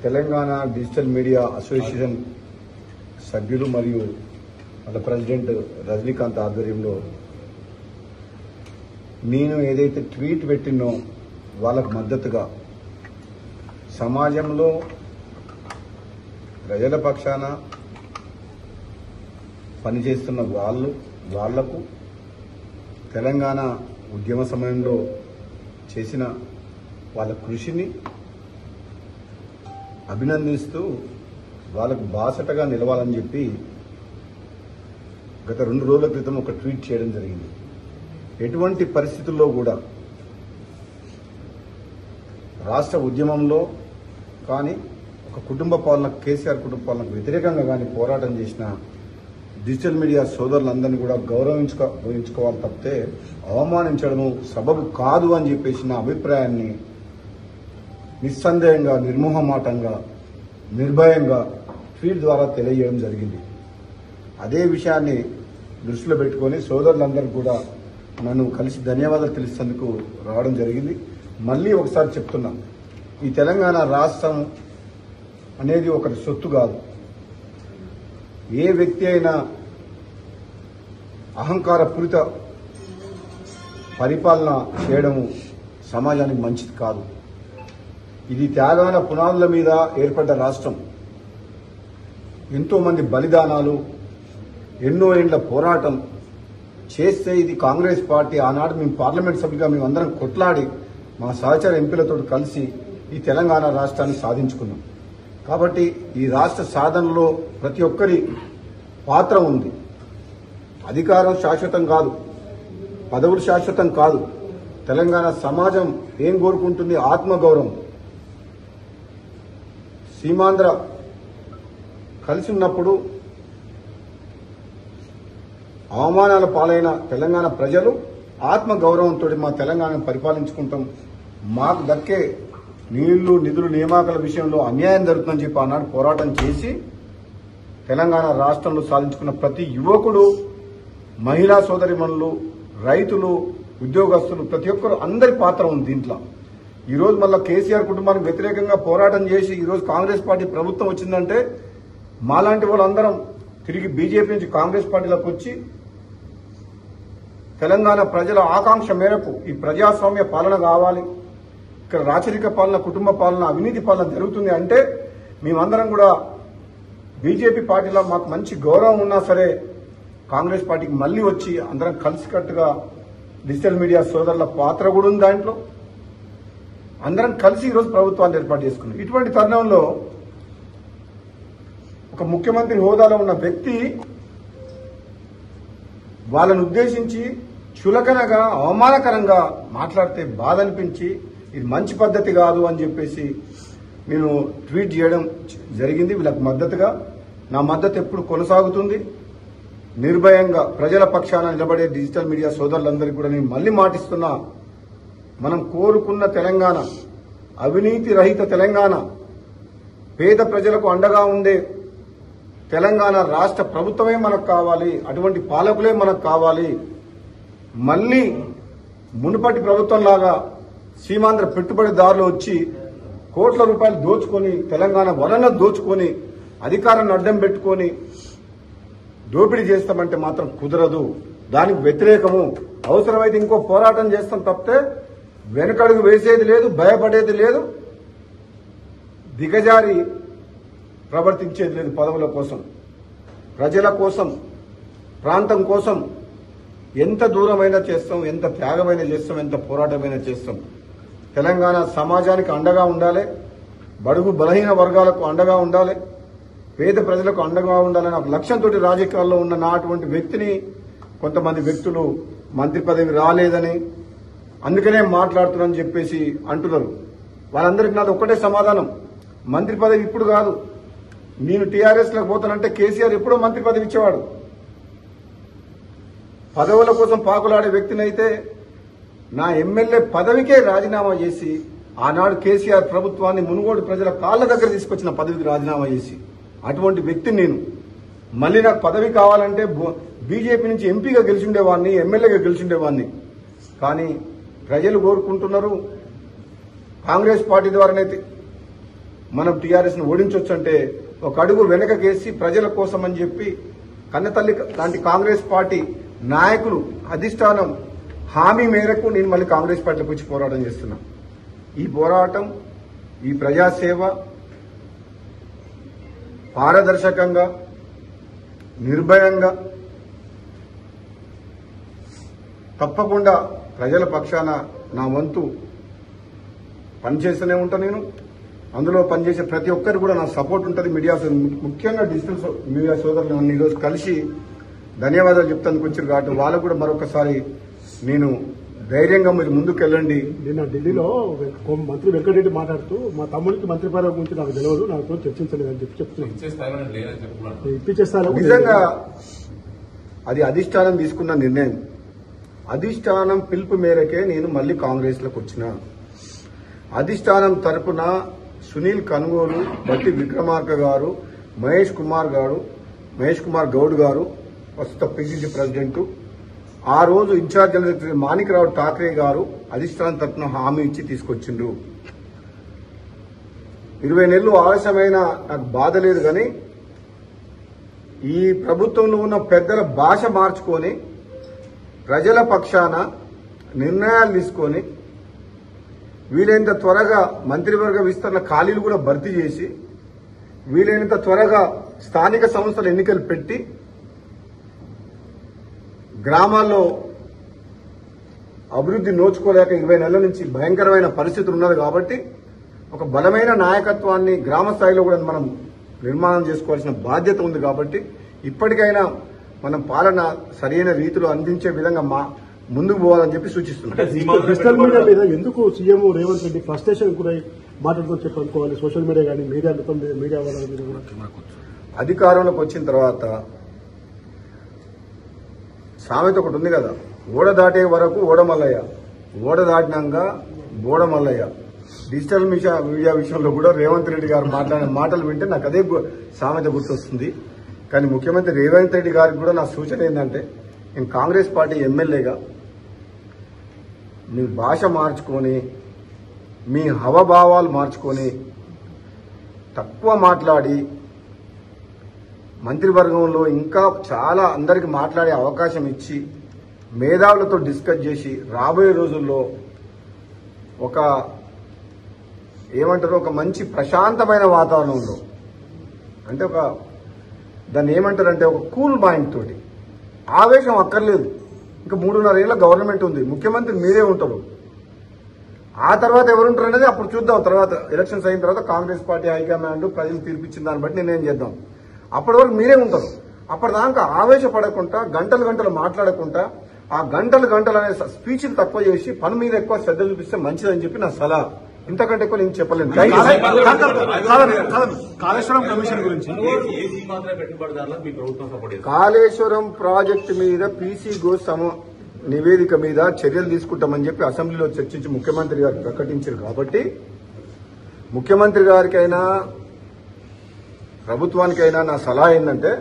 Telangana digital media association సభ్యులు మరియు వాళ్ళ ప్రెసిడెంట్ రజనీకాంత్ ఆధ్వర్యంలో నేను ఏదైతే ట్వీట్ పెట్టినో వాళ్ళకు మద్దతుగా సమాజంలో ప్రజల పక్షాన పనిచేస్తున్న వాళ్లకు తెలంగాణ ఉద్యమ సమయంలో చేసిన వాళ్ళ కృషిని అభినందిస్తూ వాళ్ళకు బాసటగా నిలవాలని చెప్పి గత 2 రోజుల క్రితం ఒక ట్వీట్ చేయడం జరిగింది. ఎటువంటి పరిస్థితుల్లో కూడా రాష్ట్ర ఉద్యమంలో కానీ ఒక కుటుంబ పాలన కేసీఆర్ కుటుంబ పాలనకు వ్యతిరేకంగా కానీ పోరాటం చేసిన డిజిటల్ మీడియా సోదరులందరినీ కూడా గౌరవించుకోవాలి తప్పితే అవమానించడము సబబు కాదు అని చెప్పేసి నా అభిప్రాయాన్ని నిస్సందేహంగా నిర్మోహమాటంగా నిర్భయంగా ట్వీట్ ద్వారా తెలియజేయడం జరిగింది. అదే విషయాన్ని దృష్టిలో పెట్టుకొని సోదరులందరూ కూడా నన్ను కలిసి ధన్యవాదాలు తెలుసేందుకు రావడం జరిగింది. మళ్ళీ ఒకసారి చెప్తున్నా, ఈ తెలంగాణ రాష్ట్రం అనేది ఒకరి సొత్తు కాదు. ఏ వ్యక్తి అయినా అహంకారపూరిత పరిపాలన చేయడము సమాజానికి మంచిది కాదు. ఇది త్యాగాల పునాదుల మీద ఏర్పడ్డ రాష్ట్రం. ఎంతో మంది బలిదానాలు, ఎన్నో ఏండ్ల పోరాటం చేస్తే ఇది కాంగ్రెస్ పార్టీ ఆనాడు మేము పార్లమెంట్ సభ్యులుగా మేమందరం కొట్లాడి మా సహచర ఎంపీలతో కలిసి ఈ తెలంగాణ రాష్ట్రాన్ని సాధించుకున్నాం. కాబట్టి ఈ రాష్ట్ర సాధనలో ప్రతి ఒక్కరి పాత్ర ఉంది. అధికారం శాశ్వతం కాదు, పదవులు శాశ్వతం కాదు. తెలంగాణ సమాజం ఏం కోరుకుంటుంది? ఆత్మగౌరవం. సీమాంధ్ర కలిసి ఉన్నప్పుడు అవమానాల పాలైన తెలంగాణ ప్రజలు ఆత్మగౌరవంతో మా తెలంగాణను పరిపాలించుకుంటాం, మాకు దక్కే నీళ్లు నిధులు నియామకాల విషయంలో అన్యాయం జరుగుతుందని చెప్పి ఆనాడు పోరాటం చేసి తెలంగాణ రాష్ట్రంలో సాధించుకున్న ప్రతి యువకుడు, మహిళా సోదరిమణులు, రైతులు, ఉద్యోగస్తులు ప్రతి ఒక్కరు అందరి పాత్ర ఉంది దీంట్లో. ఈరోజు మళ్ళీ కేసీఆర్ కుటుంబానికి వ్యతిరేకంగా పోరాటం చేసి ఈరోజు కాంగ్రెస్ పార్టీ ప్రభుత్వం వచ్చిందంటే మాలాంటి వాళ్ళందరం తిరిగి బీజేపీ నుంచి కాంగ్రెస్ పార్టీలోకి వచ్చి తెలంగాణ ప్రజల ఆకాంక్ష మేరకు ఈ ప్రజాస్వామ్య పాలన కావాలి, ఇక్కడ రాచరిక పాలన, కుటుంబ పాలన, అవినీతి పాలన జరుగుతుంది అంటే మేమందరం కూడా బీజేపీ పార్టీలో మాకు మంచి గౌరవం ఉన్నా సరే కాంగ్రెస్ పార్టీకి మళ్లీ వచ్చి అందరం కలిసికట్టుగా డిజిటల్ మీడియా సోదరుల పాత్ర కూడా ఉంది దాంట్లో. అందరం కలిసి ఈరోజు ప్రభుత్వాన్ని ఏర్పాటు చేసుకున్నాం. ఇటువంటి తరుణంలో ఒక ముఖ్యమంత్రి హోదాలో ఉన్న వ్యక్తి వాళ్ళను ఉద్దేశించి చులకనగా అవమానకరంగా మాట్లాడితే బాధ అనిపించి ఇది మంచి పద్ధతి కాదు అని చెప్పేసి నేను ట్వీట్ చేయడం జరిగింది. వీళ్ళకు మద్దతుగా నా మద్దతు ఎప్పుడు కొనసాగుతుంది. నిర్భయంగా ప్రజల పక్షాన నిలబడే డిజిటల్ మీడియా సోదరులందరికీ కూడా నేను మళ్లీ మాటిస్తున్నా, మనం కోరుకున్న తెలంగాణ, అవినీతి రహిత తెలంగాణ, పేద ప్రజలకు అండగా ఉండే తెలంగాణ రాష్ట్ర ప్రభుత్వమే మనకు కావాలి, అటువంటి పాలకులే మనకు కావాలి. మళ్లీ మునుపటి ప్రభుత్వంలాగా సీమాంధ్ర పెట్టుబడిదారులు వచ్చి కోట్ల రూపాయలు దోచుకొని తెలంగాణ వలన దోచుకొని అధికారాన్ని అడ్డం పెట్టుకొని దోపిడీ చేస్తామంటే మాత్రం కుదరదు. దానికి వ్యతిరేకము. అవసరమైతే ఇంకో పోరాటం చేస్తాం తప్పితే వెనకడుగు వేసేది లేదు, భయపడేది లేదు, దిగజారి ప్రవర్తించేది లేదు. పదవుల కోసం, ప్రజల కోసం, ప్రాంతం కోసం ఎంత దూరమైనా చేస్తాం, ఎంత త్యాగమైనా చేస్తాం, ఎంత పోరాటమైనా చేస్తాం. తెలంగాణ సమాజానికి అండగా ఉండాలి, బడుగు బలహీన వర్గాలకు అండగా ఉండాలి, పేద ప్రజలకు అండగా ఉండాలని ఒక లక్ష్యంతో రాజకీయాల్లో ఉన్న నాటువంటి వ్యక్తిని కొంతమంది వ్యక్తులు మంత్రి పదవి రాలేదని అందుకనే మాట్లాడుతున్నారని చెప్పేసి అంటున్నారు. వాళ్ళందరికీ నాది ఒక్కటే సమాధానం, మంత్రి పదవి ఇప్పుడు కాదు. నేను టీఆర్ఎస్ లోకి పోతానంటే కేసీఆర్ ఎప్పుడో మంత్రి పదవి ఇచ్చేవాడు. పదవుల కోసం పాకులాడే వ్యక్తినైతే నా ఎమ్మెల్యే పదవికే రాజీనామా చేసి ఆనాడు కేసీఆర్ ప్రభుత్వాన్ని మునుగోడు ప్రజల కాళ్ల దగ్గర తీసుకొచ్చిన పదవికి రాజీనామా చేసి అటువంటి వ్యక్తిని నేను. మళ్లీ నాకు పదవి కావాలంటే బీజేపీ నుంచి ఎంపీగా గెలిచిండేవాడిని, ఎమ్మెల్యేగా గెలిచిండేవాడిని. కానీ ప్రజలు కోరుకుంటున్నారు కాంగ్రెస్ పార్టీ ద్వారానే మనం టీఆర్ఎస్ ను ఓడించవచ్చు అంటే ఒక అడుగు వెనకకేసి ప్రజల కోసం అని చెప్పి కన్నతల్లి లాంటి కాంగ్రెస్ పార్టీ నాయకులు అధిష్టానం హామీ మేరకు నేను మళ్ళీ కాంగ్రెస్ పార్టీలోకి వచ్చి పోరాటం చేస్తున్నా. ఈ పోరాటం, ఈ ప్రజాసేవ పారదర్శకంగా, నిర్భయంగా, తప్పకుండా ప్రజల పక్షాన నా వంతు పనిచేస్తూనే ఉంటా. నేను అందులో పనిచేసే ప్రతి ఒక్కరు కూడా నా సపోర్ట్ ఉంటుంది. మీడియా, ముఖ్యంగా డిజిటల్ మీడియా సోదరులు నన్ను ఈరోజు కలిసి ధన్యవాదాలు చెప్తానికి వచ్చారు కాబట్టి వాళ్ళకు కూడా మరొకసారి నేను ధైర్యంగా మీరు ముందుకు వెళ్ళండి. నిన్న ఢిల్లీలో మంత్రి వెంకటరెడ్డి మాట్లాడుతూ మా తమ్ముడికి మంత్రి పదవి గురించి నాకు తెలియదు, నాతో చర్చించలేదని చెప్తున్నాను. నిజంగా అది అధిష్టానం తీసుకున్న నిర్ణయం. అధిష్టానం పిలుపు మేరకే నేను మళ్లీ కాంగ్రెస్ లోకి వచ్చిన. అధిష్టానం తరపున సునీల్ కనుగోలు, బట్టి విక్రమార్క గారు, మహేష్ కుమార్ గౌడ్ గారు, ప్రస్తుత పిసిసి ప్రెసిడెంట్, ఆ రోజు in-charge general secretary Manikrao Thackeray గారు అధిష్టానం తరపున హామీ ఇచ్చి తీసుకొచ్చిండ్రు. 20 నెలలు ఆలస్యమైన నాకు బాధ లేదు, కానీ ఈ ప్రభుత్వంలో ఉన్న పెద్దల భాష మార్చుకొని ప్రజల పక్షాన నిర్ణయాలు తీసుకొని వీలైనంత త్వరగా మంత్రివర్గ విస్తరణ ఖాళీలు కూడా భర్తీ చేసి వీలైనంత త్వరగా స్థానిక సంస్థల ఎన్నికలు పెట్టి గ్రామాల్లో అభివృద్ధి నోచుకోలేక 20 నెలల నుంచి భయంకరమైన పరిస్థితులు ఉన్నది. కాబట్టి ఒక బలమైన నాయకత్వాన్ని గ్రామ స్థాయిలో కూడా మనం నిర్మాణం చేసుకోవాల్సిన బాధ్యత ఉంది. కాబట్టి ఇప్పటికైనా మనం పాలన సరైన రీతిలో అందించే విధంగా ముందుకు పోవాలని చెప్పి సూచిస్తున్నాం. డిజిటల్ మీడియా మీద ఎందుకు సీఎం రేవంత్ రెడ్డి ఫ్రస్ట్రేషన్ కూడా మాట్లాడుకొని చెప్పనుకోవాలి? సోషల్ మీడియా కానీ మీడియా వాళ్ళ మీద కూడా అధికారంలోకి వచ్చిన తర్వాత సామెత ఒకటి ఉంది కదా, ఓడ దాటే వరకు ఓడమల్లయ్య, ఓడ దాటినాక బోడమల్లయ్య. డిజిటల్ మీడియా విషయంలో కూడా రేవంత్ రెడ్డి గారు మాట్లాడిన మాటలు వింటే నాకు అదే సామెత గుర్తొస్తుంది. కానీ ముఖ్యమంత్రి రేవంత్ రెడ్డి గారికి కూడా నా సూచన ఏంటంటే, నేను కాంగ్రెస్ పార్టీ ఎమ్మెల్యేగా మీ భాష మార్చుకొని, మీ హవభావాలు మార్చుకొని, తక్కువ మాట్లాడి మంత్రివర్గంలో ఇంకా చాలా అందరికి మాట్లాడే అవకాశం ఇచ్చి మేధావులతో డిస్కస్ చేసి రాబోయే రోజుల్లో ఒక మంచి ప్రశాంతమైన వాతావరణంలో, అంటే దాన్ని ఏమంటారంటే ఒక కూల్ మైండ్ తోటి, ఆవేశం అక్కర్లేదు. ఇంకా 3.5 ఏళ్ల గవర్నమెంట్ ఉంది, ముఖ్యమంత్రి మీరే ఉంటారు. ఆ తర్వాత ఎవరుంటారు అనేది అప్పుడు చూద్దాం. తర్వాత ఎలక్షన్స్ అయిన తర్వాత కాంగ్రెస్ పార్టీ హైకమాండ్ ప్రజలు తీర్పిచ్చిన దాన్ని బట్టి నిర్ణయం చేద్దాం. అప్పటి వరకు మీరే ఉంటారు. అప్పటిదాకా ఆవేశపడకుండా, గంటలు మాట్లాడకుండా, ఆ గంటలు అనే స్పీచ్లు తక్కువ చేసి పని మీద ఎక్కువ శ్రద్ధ చూపిస్తే మంచిదని చెప్పి నా సలహా. ఇంతకంటే ఎక్కువ నేను చెప్పలేను. కాళేశ్వరం కమిషన్ గురించి, కాళేశ్వరం ప్రాజెక్టు మీద పీసీ ఘోష్ నివేదిక మీద చర్యలు తీసుకుంటామని చెప్పి అసెంబ్లీలో చర్చించి ముఖ్యమంత్రి గారు ప్రకటించారు. కాబట్టి ముఖ్యమంత్రి గారికైనా ప్రభుత్వానికైనా నా సలహా ఏంటంటే,